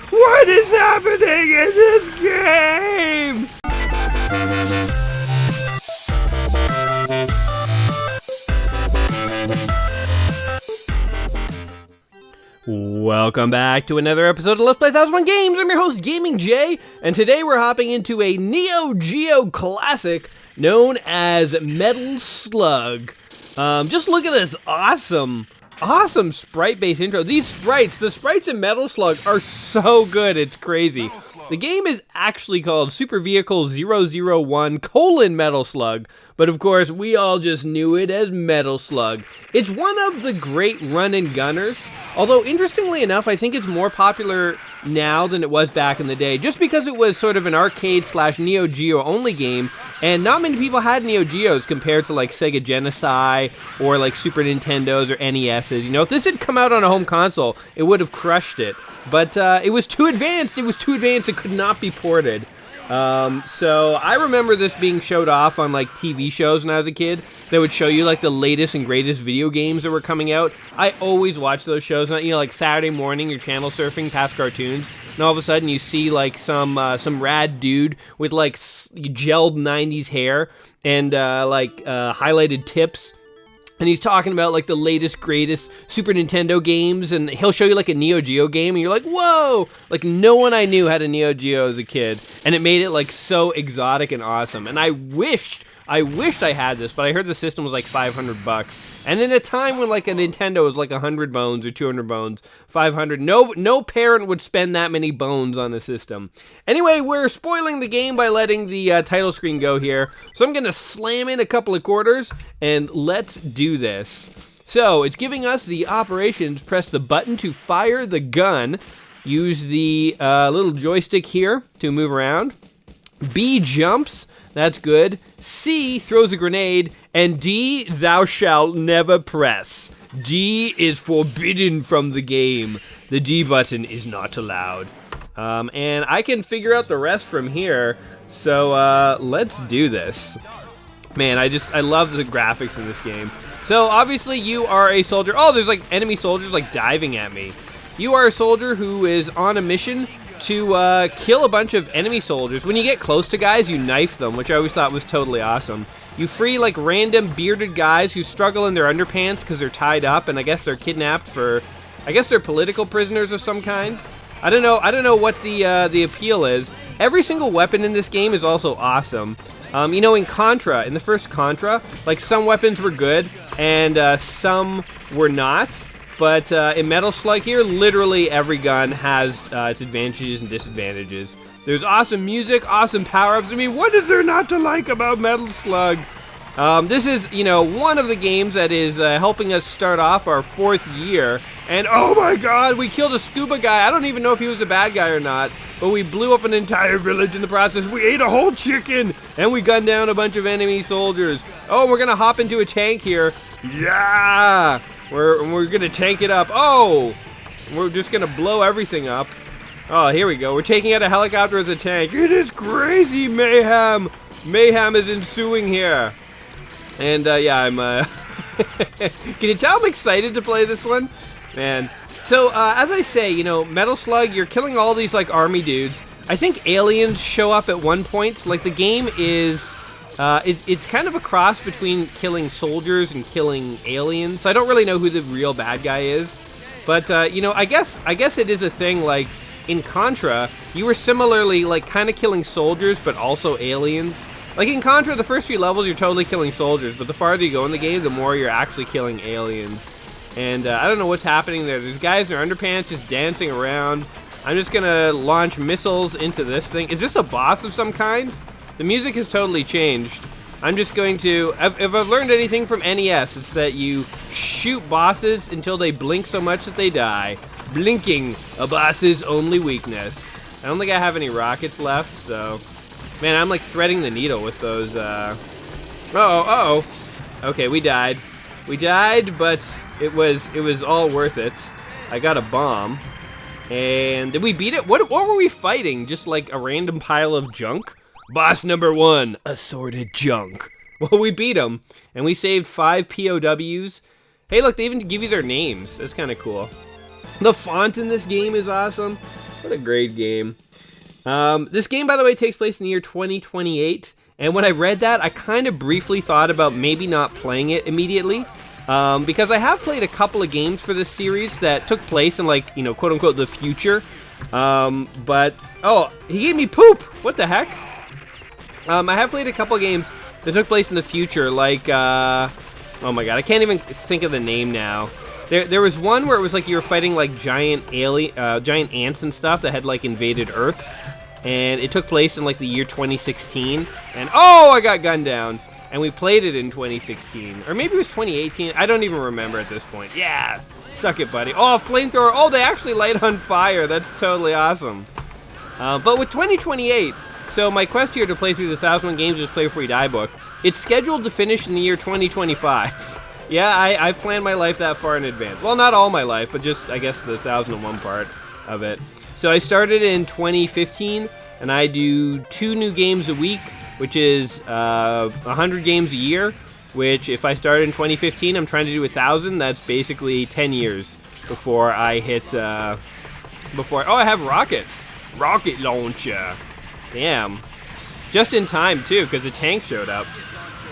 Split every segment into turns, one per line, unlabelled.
What is happening in this game? Welcome back to another episode of Let's Play 1001 Games. I'm your host, Gaming Jay, and today we're hopping into a Neo Geo classic known as Metal Slug. Just look at this awesome sprite-based intro. The sprites in Metal Slug are so good, it's crazy. The game is actually called Super Vehicle 001: Metal Slug, but of course we all just knew it as Metal Slug. It's one of the great run-and-gunners, although interestingly enough, I think it's more popular now than it was back in the day, just because it was sort of an arcade / Neo Geo only game, and not many people had Neo Geos compared to like Sega Genesis or like Super Nintendos or NESs. You know, if this had come out on a home console, it would have crushed it. But it was too advanced. It could not be ported. So I remember this being showed off on like TV shows when I was a kid that would show you like the latest and greatest video games that were coming out. I always watched those shows, you know, like Saturday morning, you're channel surfing past cartoons, and all of a sudden you see like some rad dude with like gelled 90s hair and highlighted tips. And he's talking about like the latest, greatest Super Nintendo games, and he'll show you like a Neo Geo game, and you're like, whoa! Like no one I knew had a Neo Geo as a kid, and it made it like so exotic and awesome. And I wished I had this, but I heard the system was like $500. And in a time when like a Nintendo was like 100 bones or 200 bones, 500, no parent would spend that many bones on a system. Anyway, we're spoiling the game by letting the title screen go here. So I'm gonna slam in a couple of quarters and let's do this. So it's giving us the operations. Press the button to fire the gun. Use the little joystick here to move around. B jumps. That's good. C throws a grenade, and D, thou shalt never press. D is forbidden from the game. The D button is not allowed. And I can figure out the rest from here, so let's do this. Man, I love the graphics in this game. So obviously you are a soldier. Oh, there's like enemy soldiers like diving at me. You are a soldier who is on a mission to kill a bunch of enemy soldiers. When you get close to guys, you knife them, which I always thought was totally awesome. You free like random bearded guys who struggle in their underpants because they're tied up, and I guess they're kidnapped for, I guess they're political prisoners of some kinds. I don't know what the appeal is. Every single weapon in this game is also awesome. You know, in the first Contra, like some weapons were good and some were not. But in Metal Slug here, literally every gun has its advantages and disadvantages. There's awesome music, awesome power-ups. I mean, what is there not to like about Metal Slug? This is, you know, one of the games that is helping us start off our 4th year. And oh my god, we killed a scuba guy. I don't even know if he was a bad guy or not. But we blew up an entire village in the process. We ate a whole chicken. And we gunned down a bunch of enemy soldiers. Oh, we're going to hop into a tank here. Yeah! We're gonna tank it up. Oh! We're just gonna blow everything up. Oh, here we go. We're taking out a helicopter with a tank. It is crazy mayhem! Mayhem is ensuing here. And, yeah, I'm, Can you tell I'm excited to play this one? Man. So, as I say, you know, Metal Slug, you're killing all these, like, army dudes. I think aliens show up at one point. Like, the game is... It's kind of a cross between killing soldiers and killing aliens. So I don't really know who the real bad guy is. But, you know, I guess it is a thing, like, in Contra, you were similarly, like, kind of killing soldiers, but also aliens. Like, in Contra, the first few levels, you're totally killing soldiers, but the farther you go in the game, the more you're actually killing aliens. And, I don't know what's happening there. There's guys in their underpants just dancing around. I'm just gonna launch missiles into this thing. Is this a boss of some kind? The music has totally changed. I'm just going to... If I've learned anything from NES, it's that you shoot bosses until they blink so much that they die. Blinking, a boss's only weakness. I don't think I have any rockets left, so... Man, I'm like threading the needle with those, Uh-oh. Okay, we died. We died, but it was all worth it. I got a bomb. And did we beat it? What were we fighting? Just like a random pile of junk? Boss number 1, assorted junk. Well, we beat him, and we saved 5 POWs. Hey, look, they even give you their names. That's kind of cool. The font in this game is awesome. What a great game. This game, by the way, takes place in the year 2028. And when I read that, I kind of briefly thought about maybe not playing it immediately. Because I have played a couple of games for this series that took place in, like, you know, quote unquote, the future. But, oh, he gave me poop! What the heck? I have played a couple of games that took place in the future, like, oh my god, I can't even think of the name now. There was one where it was like you were fighting like giant ants and stuff that had like invaded Earth, and it took place in like the year 2016. And oh, I got gunned down. And we played it in 2016, or maybe it was 2018. I don't even remember at this point. Yeah, suck it, buddy. Oh, flamethrower. Oh, they actually light on fire. That's totally awesome. But with 2028, so my quest here to play through the 1001 Games Just Play Before You Die book, it's scheduled to finish in the year 2025. Yeah, I planned my life that far in advance. Well, not all my life, but just, I guess, the 1001 part of it. So I started in 2015, and I do 2 new games a week, which is 100 games a year, which if I started in 2015, I'm trying to do 1,000. That's basically 10 years before I hit, oh, I have rockets. Rocket launcher. Damn. Just in time, too, because a tank showed up.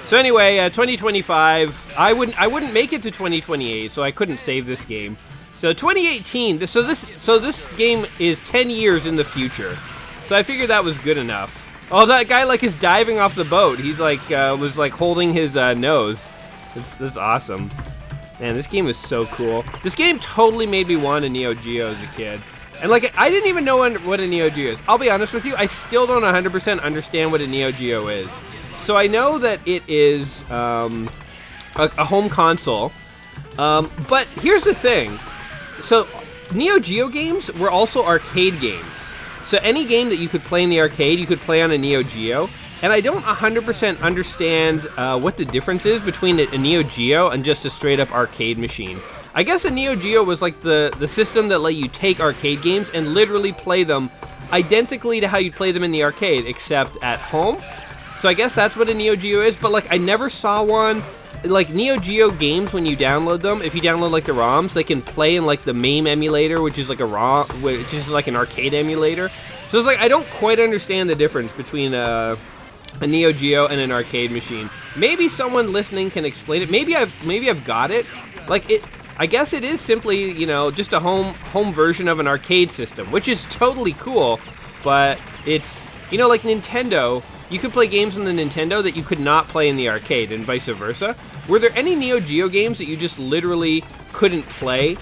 So anyway, 2025, I wouldn't make it to 2028, so I couldn't save this game. So 2018, so this game is 10 years in the future. So I figured that was good enough. Oh, that guy like is diving off the boat. He's like was like holding his nose. That's awesome. Man, this game is so cool. This game totally made me want a Neo Geo as a kid. And like I didn't even know what a Neo Geo is. I'll be honest with you, I still don't 100% understand what a Neo Geo is. So I know that it is a home console, but here's the thing. So Neo Geo games were also arcade games. So any game that you could play in the arcade, you could play on a Neo Geo. And I don't 100% understand what the difference is between a Neo Geo and just a straight-up arcade machine. I guess a Neo Geo was like the system that let you take arcade games and literally play them identically to how you'd play them in the arcade, except at home. So I guess that's what a Neo Geo is, but like I never saw one. Like Neo Geo games, when you download them, if you download like the ROMs, they can play in like the MAME emulator, which is like a ROM, which is like an arcade emulator. So it's like I don't quite understand the difference between a Neo Geo and an arcade machine. Maybe someone listening can explain it. Maybe I've got it. Like it, I guess it is simply, you know, just a home version of an arcade system, which is totally cool. But it's, you know, like Nintendo. You could play games on the Nintendo that you could not play in the arcade, and vice versa. Were there any Neo Geo games that you just literally couldn't play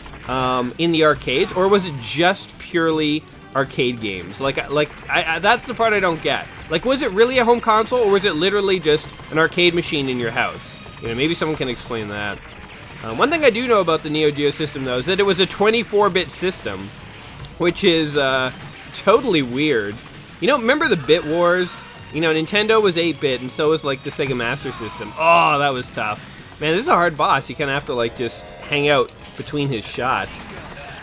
in the arcades, or was it just purely arcade games? Like that's the part I don't get. Like, was it really a home console, or was it literally just an arcade machine in your house? You know, maybe someone can explain that. One thing I do know about the Neo Geo system, though, is that it was a 24-bit system, which is totally weird. You know, remember the Bit Wars? You know, Nintendo was 8-bit, and so was, like, the Sega Master System. Oh, that was tough. Man, this is a hard boss. You kind of have to, like, just hang out between his shots.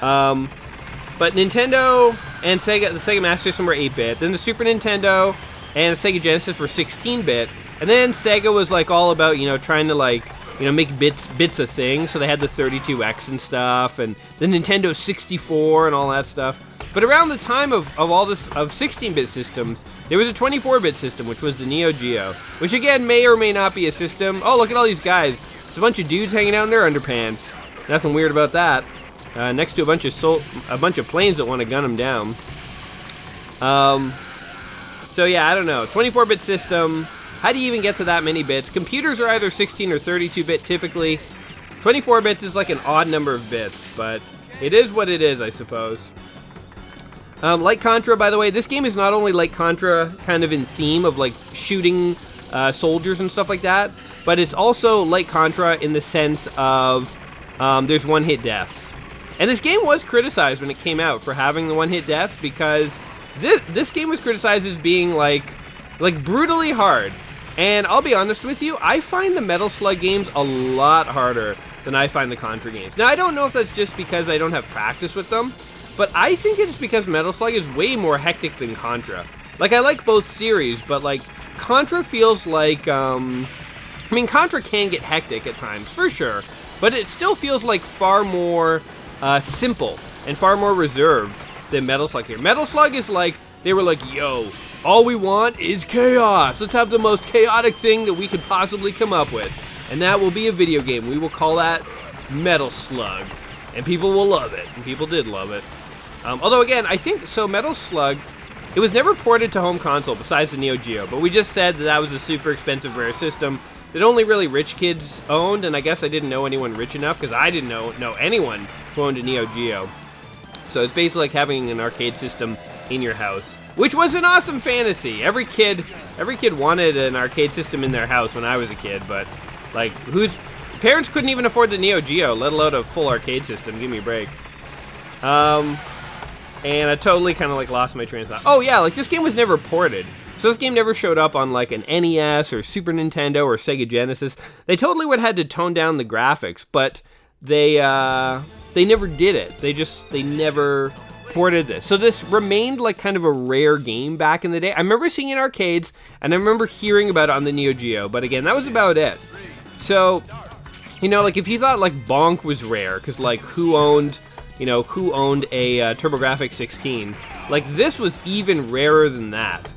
But Nintendo and Sega, the Sega Master System were 8-bit. Then the Super Nintendo and the Sega Genesis were 16-bit. And then Sega was, like, all about, you know, trying to, like, you know, make bits a thing. So they had the 32X and stuff, and the Nintendo 64 and all that stuff. But around the time of all this, of 16-bit systems, there was a 24-bit system, which was the Neo Geo, which again may or may not be a system. Oh, look at all these guys. There's a bunch of dudes hanging out in their underpants. Nothing weird about that. Next to a bunch of planes that want to gun them down. So yeah, I don't know. 24-bit system. How do you even get to that many bits? Computers are either 16 or 32-bit typically. 24 bits is like an odd number of bits, but it is what it is, I suppose. Like Contra, by the way, this game is not only like Contra kind of in theme of like shooting soldiers and stuff like that, but it's also like Contra in the sense of there's one-hit deaths. And this game was criticized when it came out for having the one-hit deaths, because this game was criticized as being like brutally hard. And I'll be honest with you, I find the Metal Slug games a lot harder than I find the Contra games. Now, I don't know if that's just because I don't have practice with them, but I think it's because Metal Slug is way more hectic than Contra. Like, I like both series, but, like, Contra feels like, I mean, Contra can get hectic at times, for sure, but it still feels like far more simple and far more reserved than Metal Slug here. Metal Slug is like, they were like, yo, all we want is chaos. Let's have the most chaotic thing that we could possibly come up with. And that will be a video game. We will call that Metal Slug. And people will love it. And people did love it. Although, again, I think, so Metal Slug, it was never ported to home console besides the Neo Geo. But we just said that that was a super expensive, rare system that only really rich kids owned. And I guess I didn't know anyone rich enough because I didn't know anyone who owned a Neo Geo. So it's basically like having an arcade system in your house, which was an awesome fantasy. Every kid wanted an arcade system in their house when I was a kid, but like, whose parents couldn't even afford the Neo Geo, let alone a full arcade system. Give me a break. And I totally kind of like lost my train of thought. Oh yeah, like this game was never ported. So this game never showed up on like an NES or Super Nintendo or Sega Genesis. They totally would have had to tone down the graphics, but they never did it. They never ported this. So this remained like kind of a rare game back in the day. I remember seeing it in arcades, and I remember hearing about it on the Neo Geo, but again, that was about it. So, you know, like if you thought like Bonk was rare, because like who owned a TurboGrafx 16, like this was even rarer than that.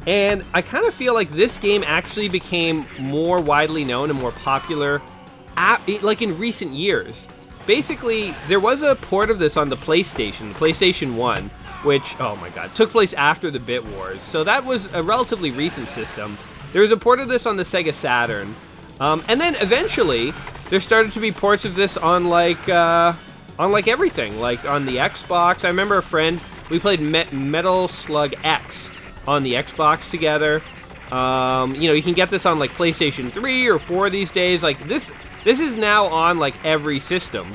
And I kind of feel like this game actually became more widely known and more popular like in recent years. Basically, there was a port of this on the PlayStation 1, which, oh my god, took place after the Bit Wars. So that was a relatively recent system. There was a port of this on the Sega Saturn. And then eventually, there started to be ports of this on like everything, like on the Xbox. I remember a friend, we played Metal Slug X on the Xbox together. You know, you can get this on like PlayStation 3 or 4 these days. Like this is now on like every system,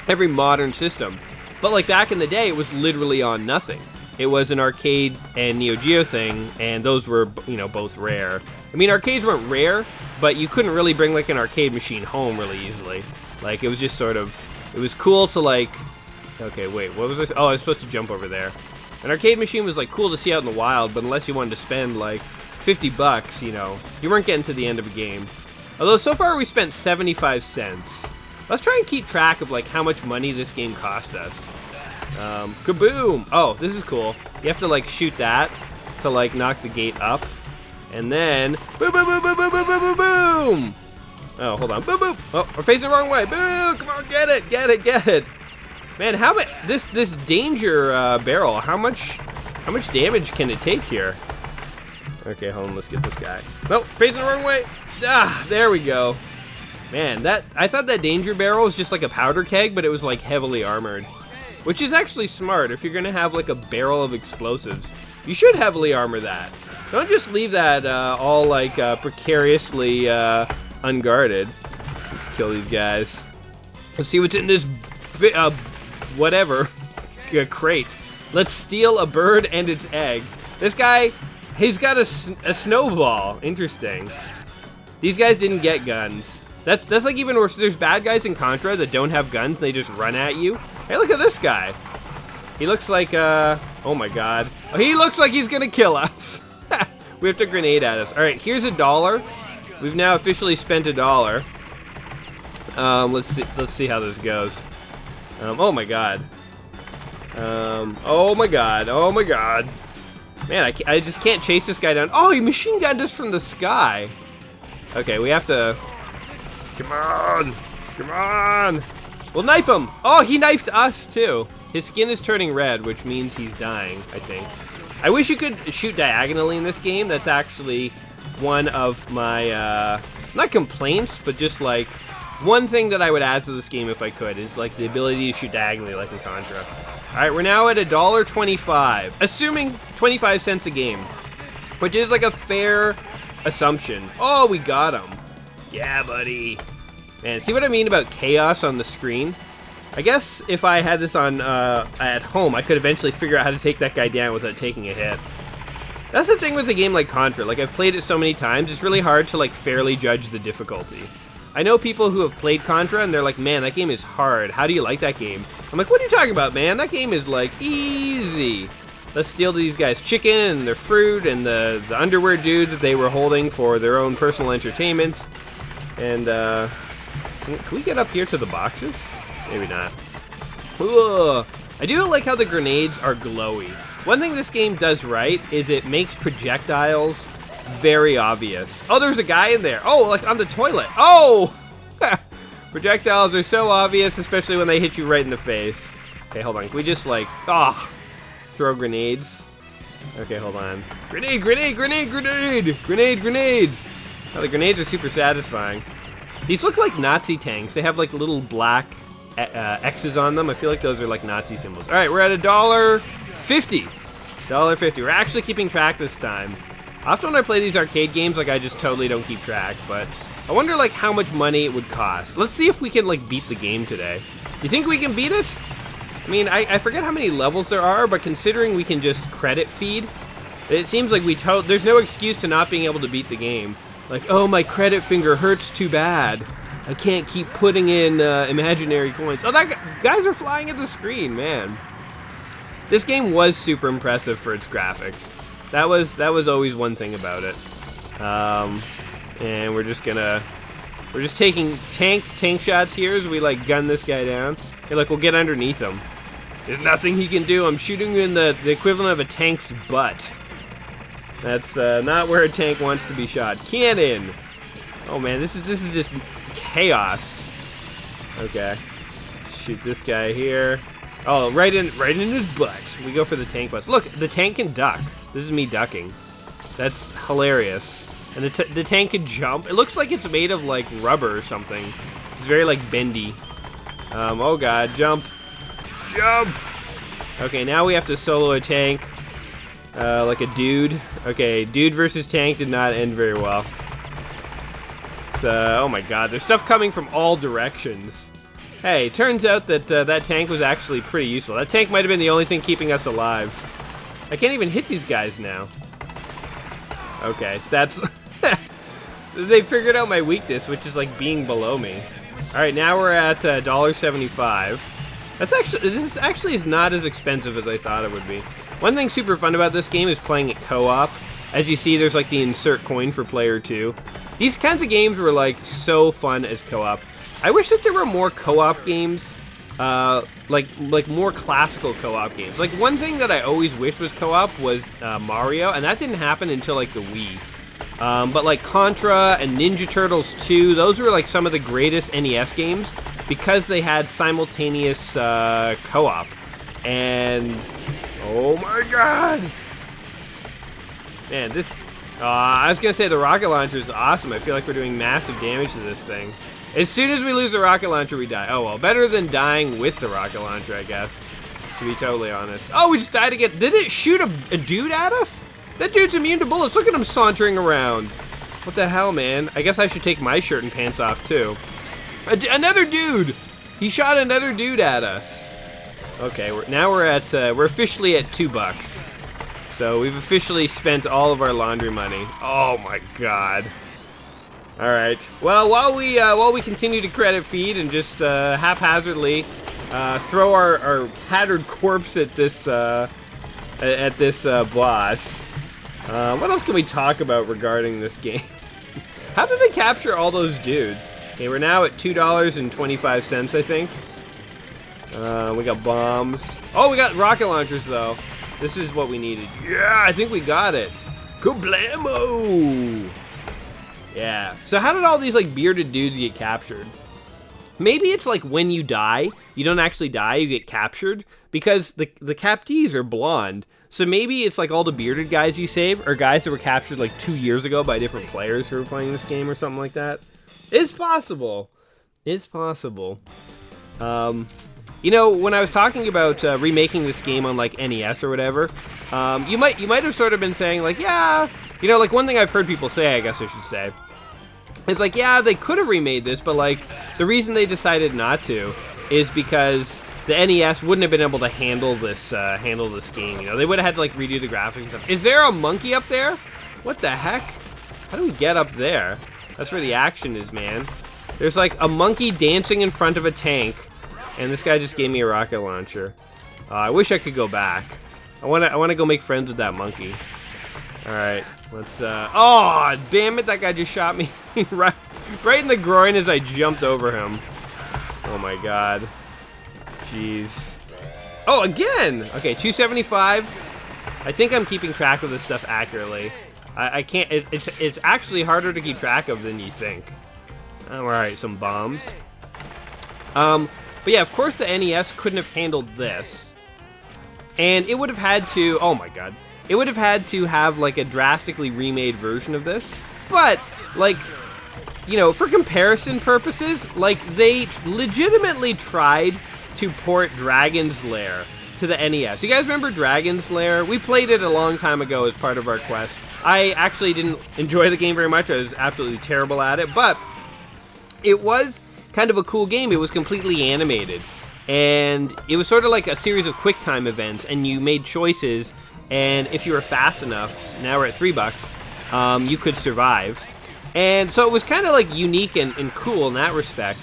every modern system. But like back in the day, it was literally on nothing. It was an arcade and Neo Geo thing, and those were, you know, both rare. I mean, arcades weren't rare, but you couldn't really bring like an arcade machine home really easily. Like it was just sort of, it was cool to like, okay, wait, what was this? Oh, I was supposed to jump over there. An arcade machine was like cool to see out in the wild, but unless you wanted to spend like $50, you know, you weren't getting to the end of a game. Although so far we spent 75 cents. Let's try and keep track of like how much money this game cost us. Kaboom! Oh, this is cool. You have to like shoot that to like knock the gate up. And then boom, boom, boom, boom, boom, boom, boom, boom, boom. Oh, hold on. Boom, boom. Oh, we're facing the wrong way. Boom! Come on, get it, get it, get it. Man, how much this danger barrel? How much damage can it take here? Okay, hold on. Let's get this guy. Nope, facing the wrong way. Ah, there we go. Man, I thought that danger barrel was just like a powder keg, but it was like heavily armored, which is actually smart. If you're gonna have like a barrel of explosives, you should heavily armor that. Don't just leave that all like precariously unguarded. Let's kill these guys. Let's see what's in this whatever crate. Let's steal a bird and its egg. This guy, he's got a snowball. Interesting. These guys didn't get guns. That's like even worse. There's bad guys in Contra that don't have guns and they just run at you. Hey, look at this guy. He looks like, oh my god. He looks like he's gonna kill us. We have to grenade at us. All right, here's $1. We've now officially spent $1. Let's see how this goes. Oh my god. Oh my god. Oh my god. Man, I just can't chase this guy down. Oh, he machine gunned us from the sky. Okay, we have to. Come on. Come on. We'll knife him. Oh, he knifed us too. His skin is turning red, which means he's dying, I think. I wish you could shoot diagonally in this game. That's actually one of my, not complaints, but just like one thing that I would add to this game if I could is like the ability to shoot diagonally like in Contra. All right, we're now at $1.25, assuming 25 cents a game, which is like a fair assumption. Oh, we got him. Yeah, buddy. Man, see what I mean about chaos on the screen? I guess if I had this on at home, I could eventually figure out how to take that guy down without taking a hit. That's the thing with a game like Contra. Like, I've played it so many times, it's really hard to like fairly judge the difficulty. I know people who have played Contra and they're like, man, that game is hard. How do you like that game? I'm like, what are you talking about, man? That game is like easy. Let's steal these guys' chicken and their fruit and the underwear dude that they were holding for their own personal entertainment. And can we get up here to the boxes? Maybe not. Ugh. I do like how the grenades are glowy. One thing this game does right is it makes projectiles very obvious. Oh, there's a guy in there. Oh, like on the toilet. Oh! Projectiles are so obvious, especially when they hit you right in the face. Okay, hold on. Can we just like, throw grenades? Okay, hold on. Grenade, grenade, grenade, grenade! Grenade, grenade! Oh, the grenades are super satisfying. These look like Nazi tanks. They have like little black X's on them. I feel like those are like Nazi symbols. All right, we're at $1.50. $1.50. We're actually keeping track this time. Often when I play these arcade games, like I just totally don't keep track, but I wonder like how much money it would cost. Let's see if we can like beat the game today. You think we can beat it? I mean, I forget how many levels there are, but considering we can just credit feed, it seems like there's no excuse to not being able to beat the game. Like, oh, my credit finger hurts too bad. I can't keep putting in imaginary coins. Oh, guys are flying at the screen, man. This game was super impressive for its graphics. That was always one thing about it. And we're just taking tank shots here as we like gun this guy down. Hey, look, we'll get underneath him. There's nothing he can do. I'm shooting in the equivalent of a tank's butt. That's not where a tank wants to be shot. Cannon. Oh man, this is just chaos. Okay, shoot this guy here. Oh, right in his butt. We go for the tank butts. Look, the tank can duck. This is me ducking. That's hilarious. And the tank can jump. It looks like it's made of like rubber or something. It's very like bendy. Oh god, jump. Jump! Okay, now we have to solo a tank. Like a dude. Okay, dude versus tank did not end very well. It's, oh my god, there's stuff coming from all directions. Hey, turns out that that tank was actually pretty useful. That tank might have been the only thing keeping us alive. I can't even hit these guys now. Okay, that's... They figured out my weakness, which is like being below me. Alright, now we're at $1.75. This actually is not as expensive as I thought it would be. One thing super fun about this game is playing it co-op. As you see, there's like the insert coin for player 2. These kinds of games were like so fun as co-op. I wish that there were more co-op games, like more classical co-op games. Like one thing that I always wished was co-op was Mario, and that didn't happen until like the Wii. But like Contra and Ninja Turtles 2, those were like some of the greatest NES games because they had simultaneous co-op. And oh my god! Man, this... I was gonna say the rocket launcher is awesome. I feel like we're doing massive damage to this thing. As soon as we lose the rocket launcher, we die. Oh well, better than dying with the rocket launcher, I guess. To be totally honest. Oh, we just died again. Did it shoot a dude at us? That dude's immune to bullets. Look at him sauntering around. What the hell, man? I guess I should take my shirt and pants off, too. Another dude! He shot another dude at us. Okay, we're officially at $2. So we've officially spent all of our laundry money. Oh my god. All right. Well, while we continue to credit feed and just haphazardly throw our tattered corpse at this boss, what else can we talk about regarding this game? How did they capture all those dudes? Okay, we're now at $2.25, I think. We got bombs. Oh, we got rocket launchers, though. This is what we needed. Yeah, I think we got it. Kablamo! Yeah. So how did all these, like, bearded dudes get captured? Maybe it's like when you die, you don't actually die, you get captured, because the captees are blonde. So maybe it's like all the bearded guys you save are guys that were captured like 2 years ago by different players who were playing this game or something like that. It's possible. It's possible. You know, when I was talking about remaking this game on like NES or whatever, you might have sort of been saying like, yeah, you know, like one thing I've heard people say, I guess I should say, is like, yeah, they could have remade this, but like the reason they decided not to is because the NES wouldn't have been able to handle this game. You know, they would have had to like redo the graphics and stuff. Is there a monkey up there? What the heck? How do we get up there? That's where the action is, man. There's like a monkey dancing in front of a tank, and this guy just gave me a rocket launcher. I wish I could go back. I wanna go make friends with that monkey. All right, let's. Oh, damn it! That guy just shot me right in the groin as I jumped over him. Oh my god. Jeez. Oh, again! Okay, 275. I think I'm keeping track of this stuff accurately. I can't, it's actually harder to keep track of than you think. Alright, some bombs. But yeah, of course the NES couldn't have handled this. And it would have had to, oh my god. It would have had to have like a drastically remade version of this. But, like, you know, for comparison purposes, like, they legitimately tried to port Dragon's Lair to the NES. You guys remember Dragon's Lair? We played it a long time ago as part of our quest. I actually didn't enjoy the game very much. I was absolutely terrible at it, but it was kind of a cool game. It was completely animated, and it was sort of like a series of QuickTime events, and you made choices, and if you were fast enough, now we're at $3, you could survive. And so it was kind of like unique and cool in that respect.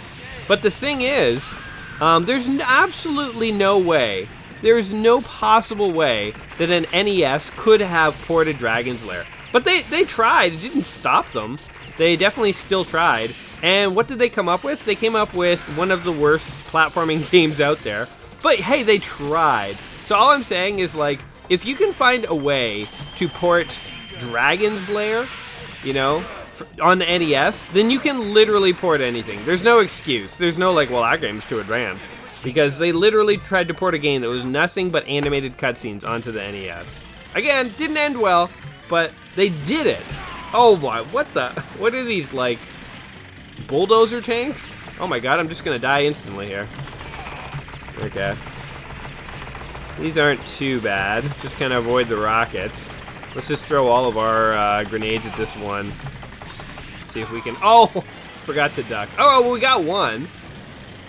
But the thing is, there's absolutely no way, there's no possible way that an NES could have ported Dragon's Lair. But they tried. It didn't stop them. They definitely still tried. And what did they come up with? They came up with one of the worst platforming games out there. But hey, they tried. So all I'm saying is, like, if you can find a way to port Dragon's Lair, you know, on the NES, then you can literally port anything. There's no excuse. There's no like, well, that game's too advanced. Because they literally tried to port a game that was nothing but animated cutscenes onto the NES. Again, didn't end well, but they did it. Oh my, what are these, like, bulldozer tanks? Oh my god, I'm just gonna die instantly here. Okay. These aren't too bad. Just kind of avoid the rockets. Let's just throw all of our grenades at this one. See if we can... Oh! Forgot to duck. Oh, well, we got one.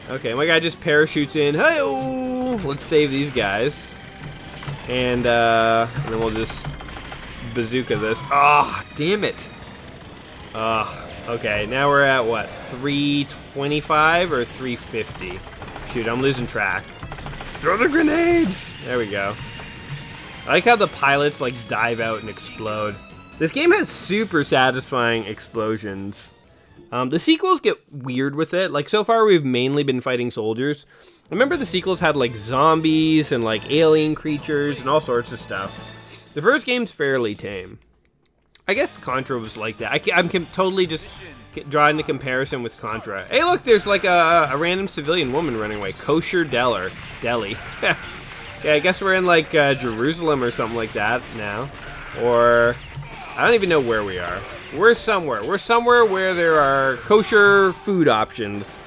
Okay, my guy just parachutes in. Hey-oh! Let's save these guys. And then we'll just bazooka this. Ah, oh, damn it. Okay, now we're at, what, 325 or 350? Shoot, I'm losing track. Throw the grenades! There we go. I like how the pilots, like, dive out and explode. This game has super satisfying explosions. The sequels get weird with it. Like, so far we've mainly been fighting soldiers. Remember the sequels had, like, zombies and, like, alien creatures and all sorts of stuff. The first game's fairly tame. I guess Contra was like that. I'm totally just drawing the comparison with Contra. Hey, look, there's, like, a random civilian woman running away. Kosher Deli. Yeah, I guess we're in, like, Jerusalem or something like that now. Or... I don't even know where we are. We're somewhere. We're somewhere where there are kosher food options.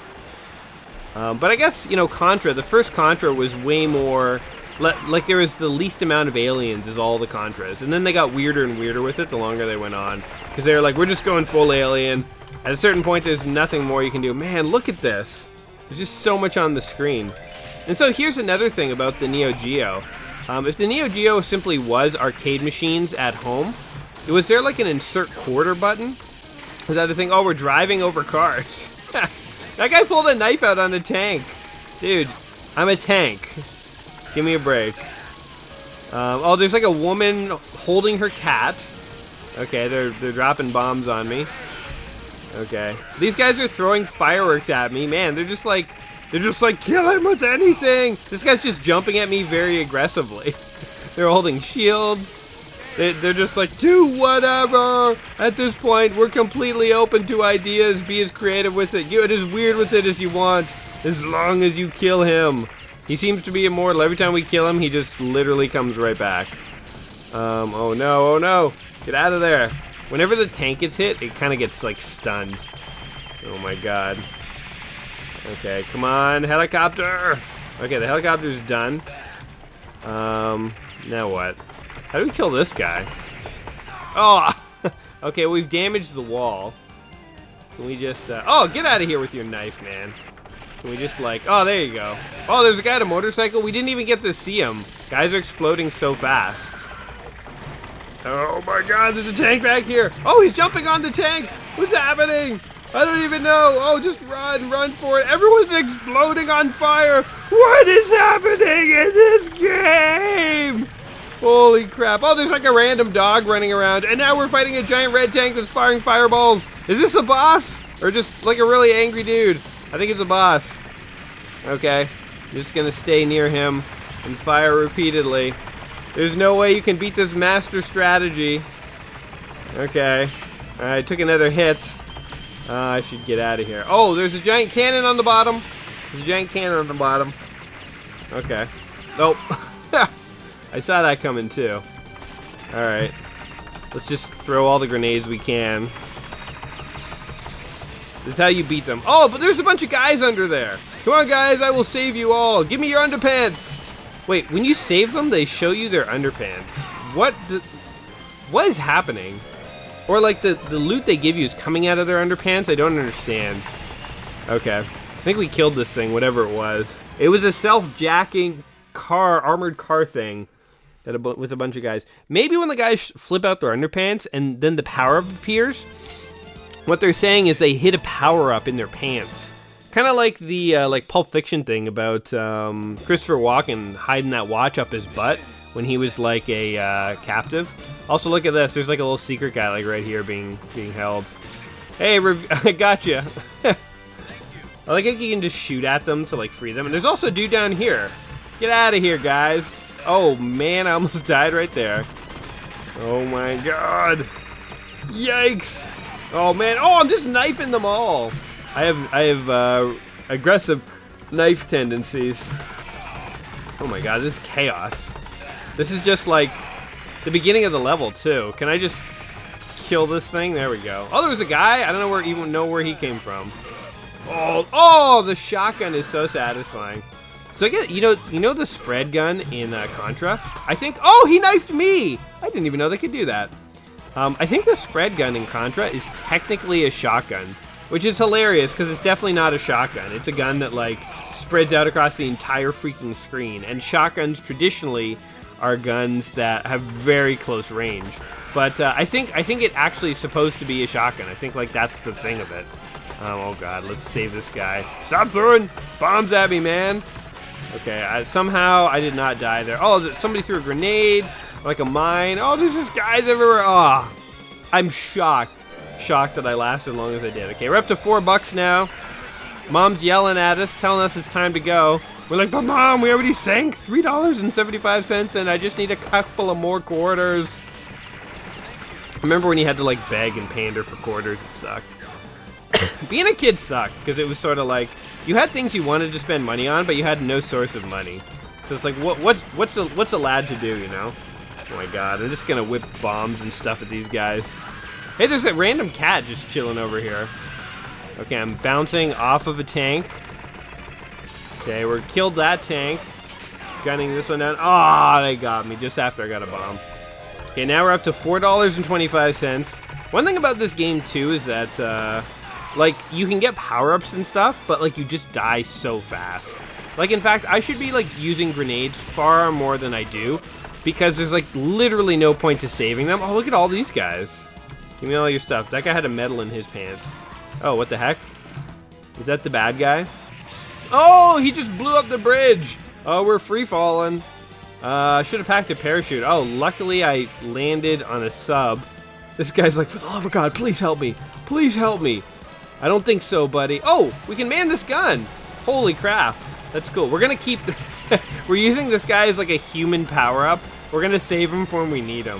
But I guess, you know, Contra, the first Contra was way more... Like, there was the least amount of aliens as all the Contras. And then they got weirder and weirder with it the longer they went on. Because they were like, we're just going full alien. At a certain point, there's nothing more you can do. Man, look at this. There's just so much on the screen. And so here's another thing about the Neo Geo. If the Neo Geo simply was arcade machines at home... Was there like an insert quarter button? Was that a thing? Oh, we're driving over cars. That guy pulled a knife out on a tank. Dude, I'm a tank. Give me a break. Oh, there's like a woman holding her cat. Okay, they're dropping bombs on me. Okay. These guys are throwing fireworks at me. Man, they're just like, kill him with anything. This guy's just jumping at me very aggressively. They're holding shields. They're just like, do whatever. At this point, we're completely open to ideas. Be as creative with it. Get as weird with it as you want, as long as you kill him. He seems to be immortal. Every time we kill him, he just literally comes right back. Oh no, oh no. Get out of there. Whenever the tank gets hit, it kind of gets, like, stunned. Oh my god. Okay, come on, helicopter. Okay, the helicopter's done. Now what? How do we kill this guy? Oh! Okay, we've damaged the wall. Can we just, oh, get out of here with your knife, man. Can we just, like, oh, there you go. Oh, there's a guy on a motorcycle. We didn't even get to see him. Guys are exploding so fast. Oh my god, there's a tank back here. Oh, he's jumping on the tank. What's happening? I don't even know. Oh, just run for it. Everyone's exploding on fire. What is happening in this game? Holy crap. Oh, there's like a random dog running around. And now we're fighting a giant red tank that's firing fireballs. Is this a boss? Or just like a really angry dude? I think it's a boss. Okay. I'm just gonna stay near him. and fire repeatedly. There's no way you can beat this master strategy. Okay. Alright, took another hit. I should get out of here. Oh, there's a giant cannon on the bottom. There's a giant cannon on the bottom. Okay. Nope. I saw that coming too. Alright. Let's just throw all the grenades we can. This is how you beat them. Oh, but there's a bunch of guys under there. Come on, guys, I will save you all. Give me your underpants. Wait, when you save them, they show you their underpants. What is happening? Or like the loot they give you is coming out of their underpants? I don't understand. Okay. I think we killed this thing, whatever it was. It was a self-jacking car, armored car thing that with a bunch of guys. Maybe when the guys flip out their underpants and then the power-up appears, what they're saying is they hit a power-up in their pants. Kind of like the like Pulp Fiction thing about Christopher Walken hiding that watch up his butt when he was like a captive. Also, look at this. There's like a little secret guy like right here being held. Hey, I gotcha. I like how you can just shoot at them to like free them. And there's also a dude down here. Get out of here, guys. Oh man, I almost died right there. Oh my god. Yikes. Oh man. Oh, I'm just knifing them all. I have aggressive knife tendencies. Oh my god, this is chaos. This is just like the beginning of the level too. Can I just kill this thing? There we go. Oh, there was a guy. I don't know where he came from. Oh, the shotgun is so satisfying. So I get, you know the spread gun in Contra? I think, oh, he knifed me. I didn't even know they could do that. I think the spread gun in Contra is technically a shotgun, which is hilarious because it's definitely not a shotgun. It's a gun that like spreads out across the entire freaking screen. And shotguns traditionally are guns that have very close range. But I think it actually is supposed to be a shotgun. I think like that's the thing of it. Oh god, let's save this guy. Stop throwing bombs at me, man. Okay, somehow I did not die there. Oh, somebody threw a grenade, like a mine. Oh, there's just guys everywhere. Oh, I'm shocked that I lasted as long as I did. Okay, we're up to $4 now. Mom's yelling at us, telling us it's time to go. We're like, but Mom, we already sank $3.75, and I just need a couple of more quarters. Remember when you had to like beg and pander for quarters? It sucked. Being a kid sucked because it was sort of like you had things you wanted to spend money on, but you had no source of money. So it's like, what's a lad to do, you know? Oh my god, I'm just gonna whip bombs and stuff at these guys. Hey, there's a random cat just chilling over here. Okay, I'm bouncing off of a tank. Okay, we killed that tank. Gunning this one down. Ah, they got me just after I got a bomb. Okay, now we're up to $4.25. One thing about this game too is that like you can get power-ups and stuff, but like you just die so fast. Like in fact, I should be like using grenades far more than I do because there's like literally no point to saving them. Oh, look at all these guys. Give me all your stuff. That guy had a medal in his pants. Oh, what the heck? Is that the bad guy? Oh, he just blew up the bridge. Oh, we're free falling. I should have packed a parachute. Oh, luckily I landed on a sub. This guy's like, for the love of God, please help me. Please help me. I don't think so, buddy. Oh, we can man this gun. Holy crap. That's cool. We're going to keep... we're using this guy as like a human power-up. We're going to save him for when we need him.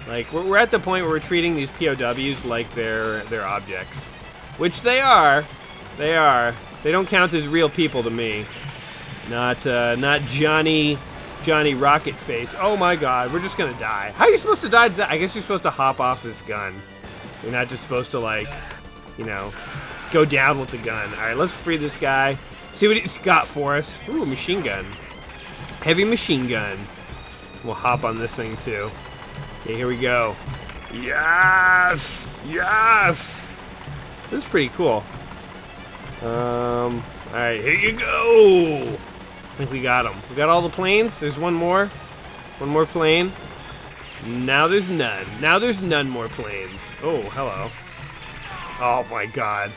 Like, we're at the point where we're treating these POWs like they're objects. Which they are. They are. They don't count as real people to me. Not Johnny Rocket Face. Oh my god, we're just gonna die. How are you supposed to die? I guess you're supposed to hop off this gun. You're not just supposed to, like, you know, go down with the gun. Alright, let's free this guy. See what he's got for us. Ooh, a machine gun. Heavy machine gun. We'll hop on this thing too. Okay, here we go. Yes! Yes! This is pretty cool. Alright, here you go! I think we got them. We got all the planes. There's one more. One more plane. Now there's none. Now there's none more planes. Oh, hello. Oh my god.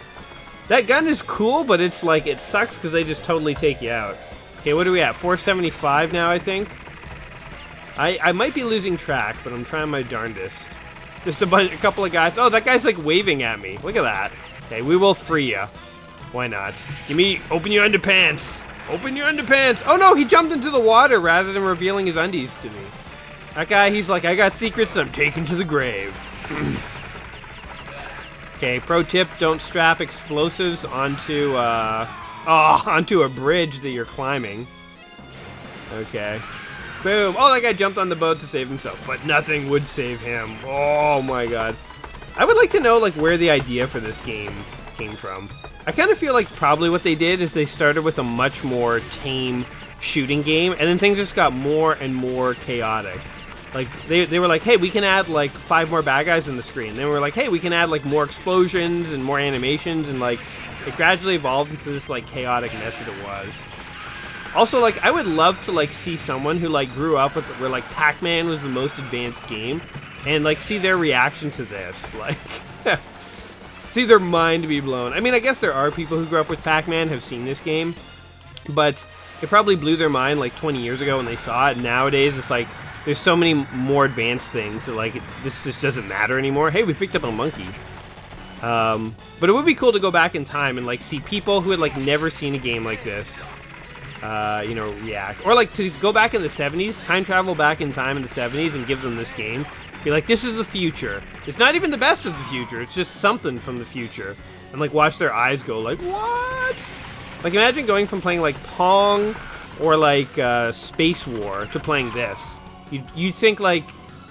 That gun is cool, but it's like, it sucks because they just totally take you out. Okay, what are we at? 475 now, I think? I might be losing track, but I'm trying my darndest. Just a couple of guys. Oh, that guy's like waving at me. Look at that. Okay, we will free you. Why not? Open your underpants. Open your underpants. Oh no, he jumped into the water rather than revealing his undies to me. That guy, he's like, I got secrets that I'm taking to the grave. Okay, pro tip, don't strap explosives onto onto a bridge that you're climbing. Okay. Boom. Oh, that guy jumped on the boat to save himself, but nothing would save him. Oh my god. I would like to know like where the idea for this game came from. I kind of feel like probably what they did is they started with a much more tame shooting game, and then things just got more and more chaotic. Like, they were like, hey, we can add, like, 5 more bad guys in the screen. Then we were like, hey, we can add, like, more explosions and more animations, and, like, it gradually evolved into this, like, chaotic mess that it was. Also, like, I would love to, like, see someone who, like, grew up with, where, like, Pac-Man was the most advanced game, and, like, see their reaction to this. Like, see their mind be blown. I mean, I guess there are people who grew up with Pac-Man have seen this game, but it probably blew their mind, like, 20 years ago when they saw it, and nowadays it's like, there's so many more advanced things that, like, this just doesn't matter anymore. Hey, we picked up a monkey. But it would be cool to go back in time and, like, see people who had, like, never seen a game like this, you know, react. Or, like, to go back in the 70s, time travel back in time in the 70s and give them this game. Be like, this is the future. It's not even the best of the future. It's just something from the future. And, like, watch their eyes go, like, what? Like, imagine going from playing, like, Pong or, like, Space War to playing this. You'd think, like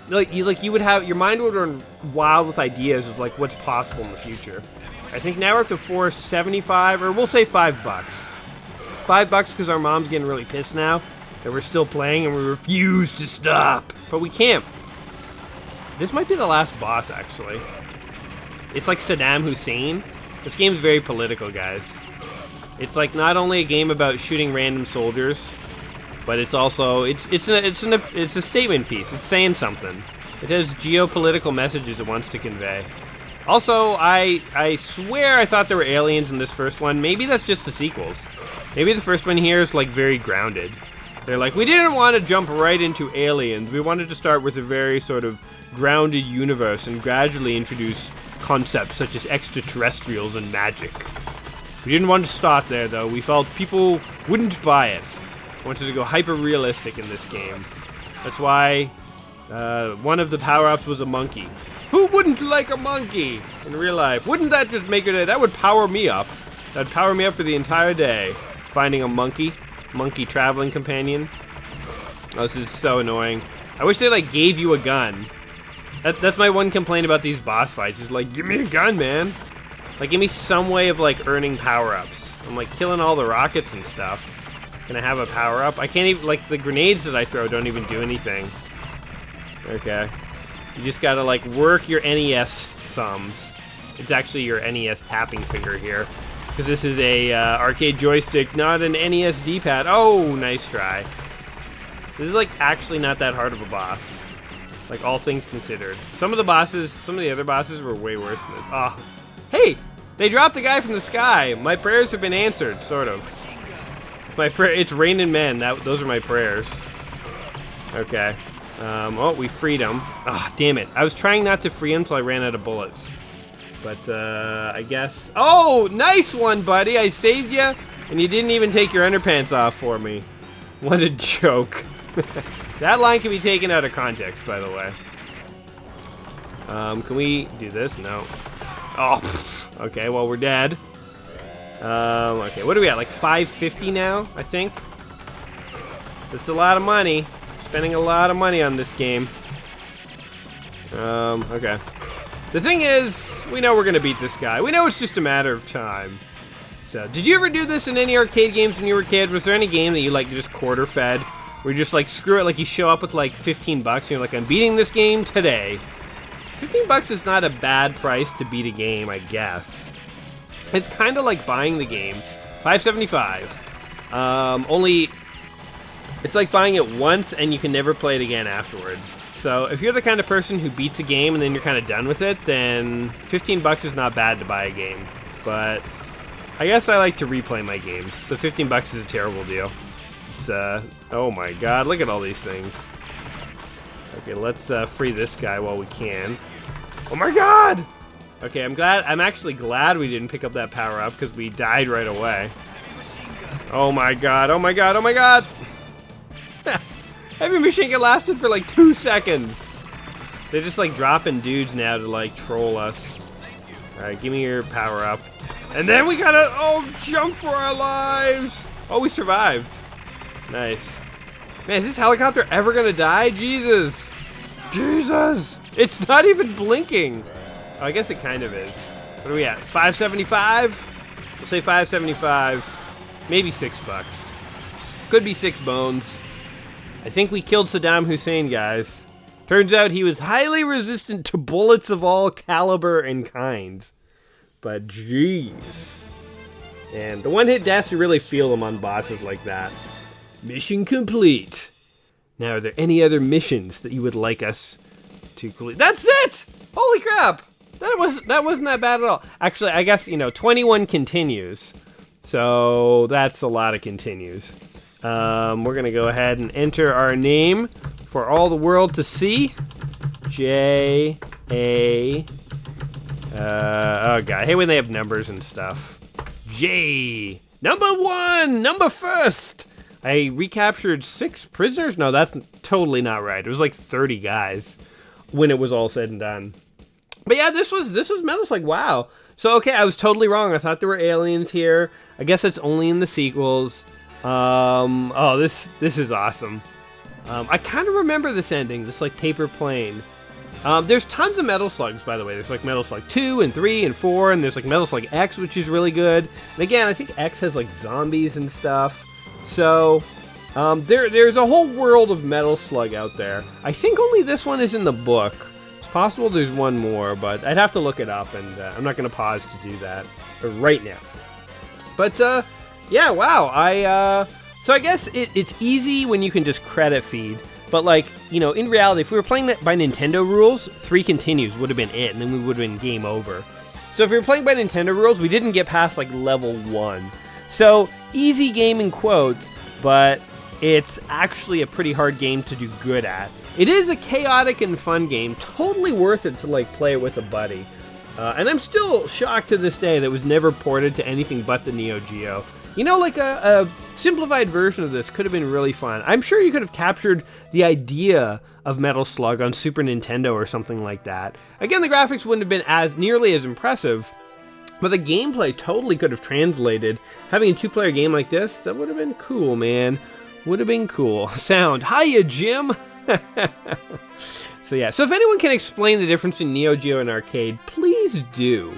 you would have, your mind would run wild with ideas of, like, what's possible in the future. I think now we're up to $4.75, or we'll say $5. $5 because our mom's getting really pissed now that we're still playing and we refuse to stop. But we can't. This might be the last boss, actually. It's like Saddam Hussein. This game's very political, guys. It's like not only a game about shooting random soldiers, but it's also it's a statement piece. It's saying something. It has geopolitical messages it wants to convey. Also, I swear I thought there were aliens in this first one. Maybe that's just the sequels. Maybe the first one here is like very grounded. They're like, we didn't want to jump right into aliens. We wanted to start with a very sort of grounded universe and gradually introduce concepts such as extraterrestrials and magic. We didn't want to start there, though. We felt people wouldn't buy it. We wanted to go hyper-realistic in this game. That's why one of the power-ups was a monkey. Who wouldn't like a monkey in real life? Wouldn't that just make it? That would power me up. That would power me up for the entire day. Finding a monkey traveling companion. Oh, this is so annoying. I wish they, like, gave you a gun. That's my one complaint about these boss fights. Is like, give me a gun, man. Like, give me some way of, like, earning power-ups. I'm, like, killing all the rockets and stuff. Can I have a power-up? I can't even, like, the grenades that I throw don't even do anything. Okay. You just gotta, like, work your NES thumbs. It's actually your NES tapping finger here. Because this is a arcade joystick, not an NES D-pad. Oh, nice try. This is, like, actually not that hard of a boss. Like, all things considered. Some of the other bosses were way worse than this. Oh. Hey! They dropped the guy from the sky! My prayers have been answered, sort of. It's raining men. Those are my prayers. Okay. Oh, we freed him. Ah, damn it. I was trying not to free him until I ran out of bullets. But, I guess... Oh! Nice one, buddy! I saved you, and you didn't even take your underpants off for me. What a joke. That line can be taken out of context, by the way. Can we do this? No. Oh, okay, well, we're dead. Okay, what are we at? Like $5.50 now, I think? That's a lot of money. Spending a lot of money on this game. Okay. The thing is, we know we're gonna beat this guy. We know it's just a matter of time. So, did you ever do this in any arcade games when you were a kid? Was there any game that you, like, just quarter-fed? Where you just, like, screw it, like, you show up with, like, $15 and you're like, I'm beating this game today. $15 is not a bad price to beat a game, I guess. It's kind of like buying the game. $5.75. Only, it's like buying it once and you can never play it again afterwards. So if you're the kind of person who beats a game and then you're kind of done with it, then $15 is not bad to buy a game. But I guess I like to replay my games, so $15 is a terrible deal. It's, oh my god, look at all these things. Okay, let's free this guy while we can. Oh my god! Okay, I'm actually glad we didn't pick up that power-up because we died right away. Oh my god, oh my god, oh my god! Heavy machine gun lasted for like 2 seconds. They're just like dropping dudes now to like troll us. Alright, give me your power up. And then we gotta, jump for our lives! Oh, we survived. Nice. Man, is this helicopter ever gonna die? Jesus! Jesus! It's not even blinking! Oh, I guess it kind of is. What are we at? 575? We'll say 575. Maybe $6. Could be 6 bones. I think we killed Saddam Hussein, guys. Turns out he was highly resistant to bullets of all caliber and kind. But jeez. And the one-hit deaths, you really feel them on bosses like that. Mission complete. Now, are there any other missions that you would like us to complete? That's it! Holy crap! That wasn't that bad at all. Actually, I guess, 21 continues. So that's a lot of continues. We're going to go ahead and enter our name for all the world to see. J-A... oh, God. I hate when they have numbers and stuff. J. Number 1! Number first! I recaptured 6 prisoners? No, that's totally not right. It was like 30 guys when it was all said and done. But yeah, this was Metal Slug. Wow. So, okay, I was totally wrong. I thought there were aliens here. I guess it's only in the sequels. This is awesome. I kind of remember this ending, this like paper plane. There's tons of Metal Slugs, by the way. There's like Metal Slug 2 and 3 and 4, and there's like Metal Slug X, which is really good. And again, I think X has like zombies and stuff. So, there's a whole world of Metal Slug out there. I think only this one is in the book. It's possible there's one more, but I'd have to look it up, and I'm not going to pause to do that right now. But, yeah, wow. So I guess it's easy when you can just credit feed. But, like, in reality, if we were playing that by Nintendo rules, 3 continues would have been it, and then we would have been game over. So if we were playing by Nintendo rules, we didn't get past, like, level 1. So, easy game in quotes, but it's actually a pretty hard game to do good at. It is a chaotic and fun game, totally worth it to, like, play it with a buddy. And I'm still shocked to this day that it was never ported to anything but the Neo Geo. Like a simplified version of this could have been really fun. I'm sure you could have captured the idea of Metal Slug on Super Nintendo or something like that. Again, the graphics wouldn't have been nearly as impressive, but the gameplay totally could have translated. Having a 2-player game like this, that would have been cool, man. Would have been cool. Sound. Hiya, Jim! So yeah, so if anyone can explain the difference between Neo Geo and arcade, please do.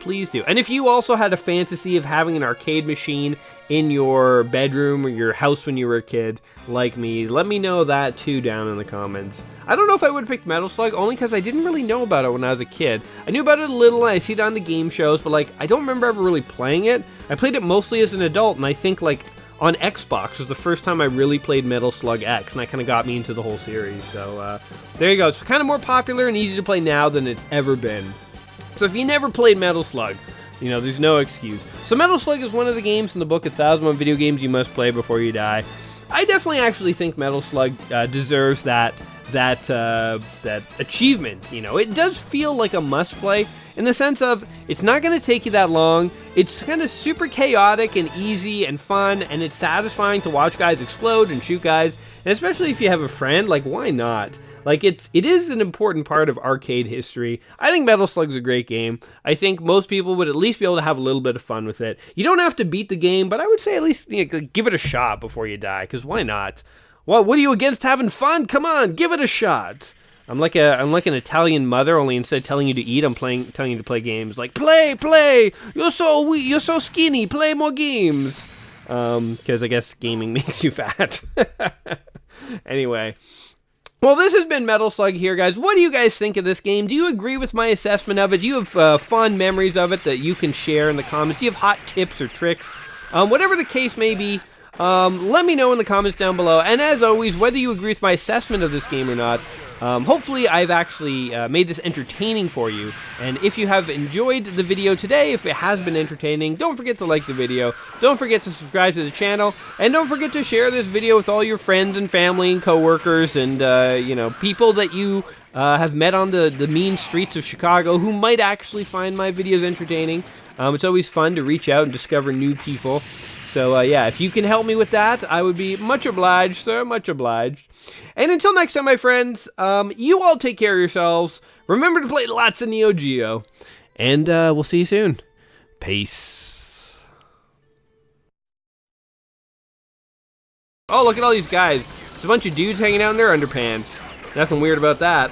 Please do. And if you also had a fantasy of having an arcade machine in your bedroom or your house when you were a kid, like me, let me know that too down in the comments. I don't know if I would have picked Metal Slug, only because I didn't really know about it when I was a kid. I knew about it a little, and I see it on the game shows, but like, I don't remember ever really playing it. I played it mostly as an adult, and I think like on Xbox was the first time I really played Metal Slug X, and that kind of got me into the whole series. So there you go. It's kind of more popular and easy to play now than it's ever been. So if you never played Metal Slug, there's no excuse. So Metal Slug is one of the games in the book 1,001 Video Games You Must Play Before You Die. I definitely actually think Metal Slug deserves that achievement. It does feel like a must-play in the sense of it's not going to take you that long. It's kind of super chaotic and easy and fun, and it's satisfying to watch guys explode and shoot guys. And especially if you have a friend, like, why not? Like, it is an important part of arcade history. I think Metal Slug's a great game. I think most people would at least be able to have a little bit of fun with it. You don't have to beat the game, but I would say at least give it a shot before you die, because why not? Well, what are you against having fun? Come on, give it a shot. I'm like an Italian mother, only instead of telling you to eat, I'm telling you to play games. Like, play! You're so skinny, play more games. Because I guess gaming makes you fat. Anyway. Well, this has been Metal Slug here, guys. What do you guys think of this game? Do you agree with my assessment of it? Do you have fond memories of it that you can share in the comments? Do you have hot tips or tricks? Whatever the case may be, let me know in the comments down below. And as always, whether you agree with my assessment of this game or not, hopefully I've actually made this entertaining for you. And if you have enjoyed the video today, if it has been entertaining, don't forget to like the video. Don't forget to subscribe to the channel. And don't forget to share this video with all your friends and family and coworkers and, people that you have met on the mean streets of Chicago who might actually find my videos entertaining. It's always fun to reach out and discover new people. So yeah, if you can help me with that, I would be much obliged, sir, much obliged. And until next time, my friends, you all take care of yourselves. Remember to play lots of Neo Geo. And we'll see you soon. Peace. Oh, look at all these guys. There's a bunch of dudes hanging out in their underpants. Nothing weird about that.